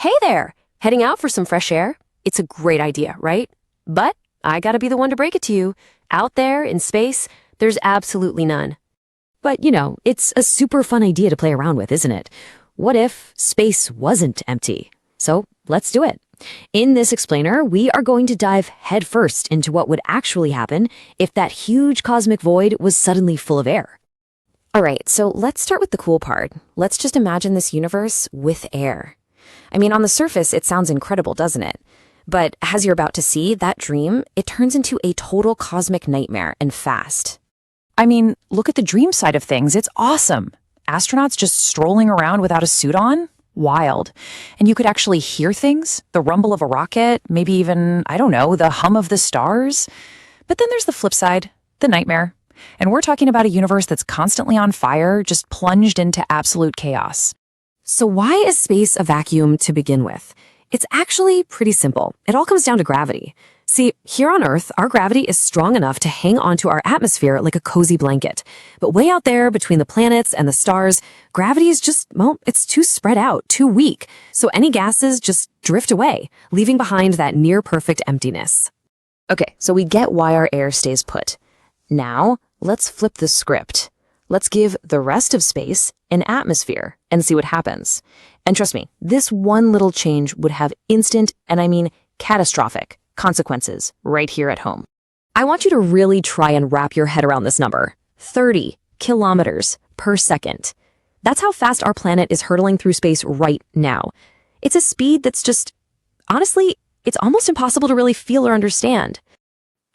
Hey there! Heading out for some fresh air? It's a great idea, right? But I gotta be the one to break it to you. Out there, in space, there's absolutely none. But, it's a super fun idea to play around with, isn't it? What if space wasn't empty? So let's do it. In this explainer, we are going to dive headfirst into what would actually happen if that huge cosmic void was suddenly full of air. All right, so let's start with the cool part. Let's just imagine this universe with air. I mean, on the surface, it sounds incredible, doesn't it? But as you're about to see, that dream, it turns into a total cosmic nightmare and fast. I mean, look at the dream side of things. It's awesome. Astronauts just strolling around without a suit on? Wild. And you could actually hear things, the rumble of a rocket, maybe even, I don't know, the hum of the stars. But then there's the flip side, the nightmare. And we're talking about a universe that's constantly on fire, just plunged into absolute chaos. So why is space a vacuum to begin with? It's actually pretty simple. It all comes down to gravity. See, here on Earth, our gravity is strong enough to hang onto our atmosphere like a cozy blanket. But way out there between the planets and the stars, gravity is just, it's too spread out, too weak. So any gases just drift away, leaving behind that near-perfect emptiness. Okay, so we get why our air stays put. Now, let's flip the script. Let's give the rest of space an atmosphere and see what happens. And trust me, this one little change would have instant, and I mean catastrophic, consequences right here at home. I want you to really try and wrap your head around this number. 30 kilometers per second. That's how fast our planet is hurtling through space right now. It's a speed that's just, honestly, it's almost impossible to really feel or understand.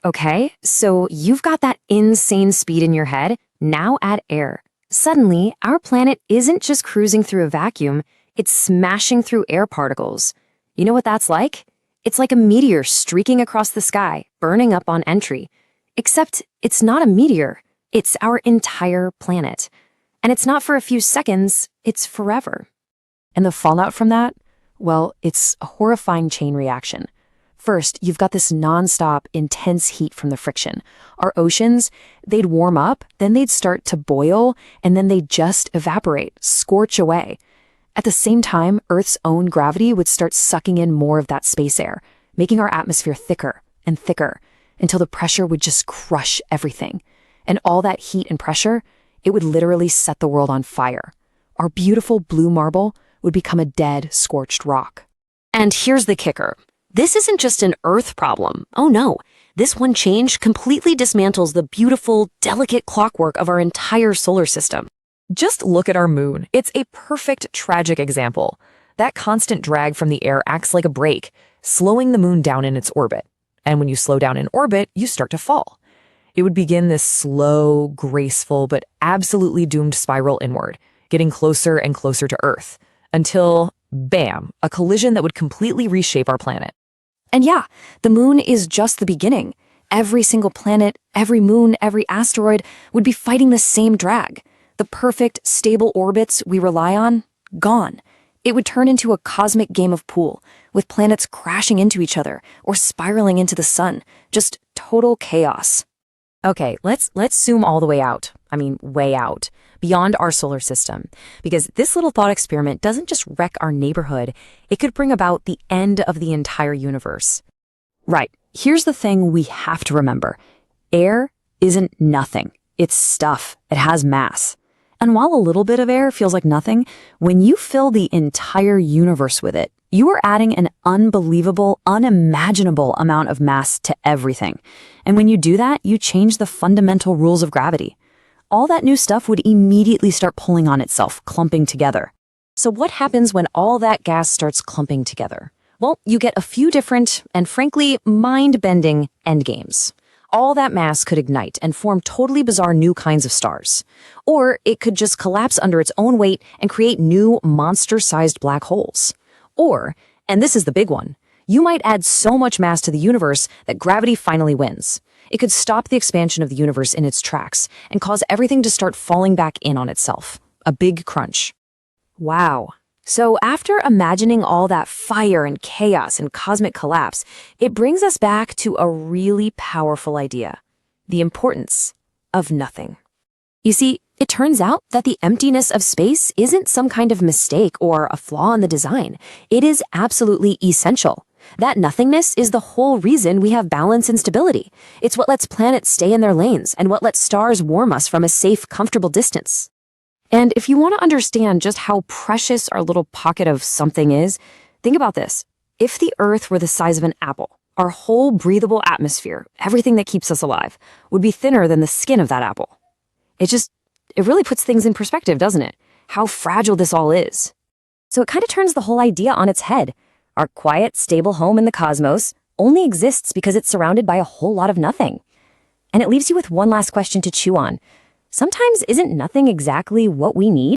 Okay, so you've got that insane speed in your head. Now add air. Suddenly, our planet isn't just cruising through a vacuum, it's smashing through air particles. You know what that's like? It's like a meteor streaking across the sky, burning up on entry. Except it's not a meteor, it's our entire planet. And it's not for a few seconds, it's forever. And the fallout from that? Well, it's a horrifying chain reaction. First, you've got this nonstop, intense heat from the friction. Our oceans, they'd warm up, then they'd start to boil, and then they'd just evaporate, scorch away. At the same time, Earth's own gravity would start sucking in more of that space air, making our atmosphere thicker and thicker, until the pressure would just crush everything. And all that heat and pressure, it would literally set the world on fire. Our beautiful blue marble would become a dead, scorched rock. And here's the kicker. This isn't just an Earth problem. Oh no, this one change completely dismantles the beautiful, delicate clockwork of our entire solar system. Just look at our moon. It's a perfect tragic example. That constant drag from the air acts like a brake, slowing the moon down in its orbit. And when you slow down in orbit, you start to fall. It would begin this slow, graceful, but absolutely doomed spiral inward, getting closer and closer to Earth, until, bam, a collision that would completely reshape our planet. And yeah, the moon is just the beginning. Every single planet, every moon, every asteroid would be fighting the same drag. The perfect, stable orbits we rely on, gone. It would turn into a cosmic game of pool, with planets crashing into each other or spiraling into the sun. Just total chaos. Okay, let's zoom all the way out. I mean, way out, beyond our solar system. Because this little thought experiment doesn't just wreck our neighborhood, it could bring about the end of the entire universe. Right, here's the thing we have to remember. Air isn't nothing. It's stuff. It has mass. And while a little bit of air feels like nothing, when you fill the entire universe with it, you are adding an unbelievable, unimaginable amount of mass to everything. And when you do that, you change the fundamental rules of gravity. All that new stuff would immediately start pulling on itself, clumping together. So what happens when all that gas starts clumping together? Well, you get a few different and frankly mind-bending endgames. All that mass could ignite and form totally bizarre new kinds of stars. Or it could just collapse under its own weight and create new monster-sized black holes. Or, and this is the big one, you might add so much mass to the universe that gravity finally wins. It could stop the expansion of the universe in its tracks and cause everything to start falling back in on itself. A big crunch. Wow. So after imagining all that fire and chaos and cosmic collapse, it brings us back to a really powerful idea. The importance of nothing. You see, It turns out that the emptiness of space isn't some kind of mistake or a flaw in the design. It is absolutely essential. That nothingness is the whole reason we have balance and stability. It's what lets planets stay in their lanes and what lets stars warm us from a safe, comfortable distance. And if you want to understand just how precious our little pocket of something is, think about this. If the Earth were the size of an apple, our whole breathable atmosphere, everything that keeps us alive, would be thinner than the skin of that apple. It really puts things in perspective, doesn't it? How fragile this all is. So it kind of turns the whole idea on its head. Our quiet, stable home in the cosmos only exists because it's surrounded by a whole lot of nothing. And it leaves you with one last question to chew on. Sometimes isn't nothing exactly what we need?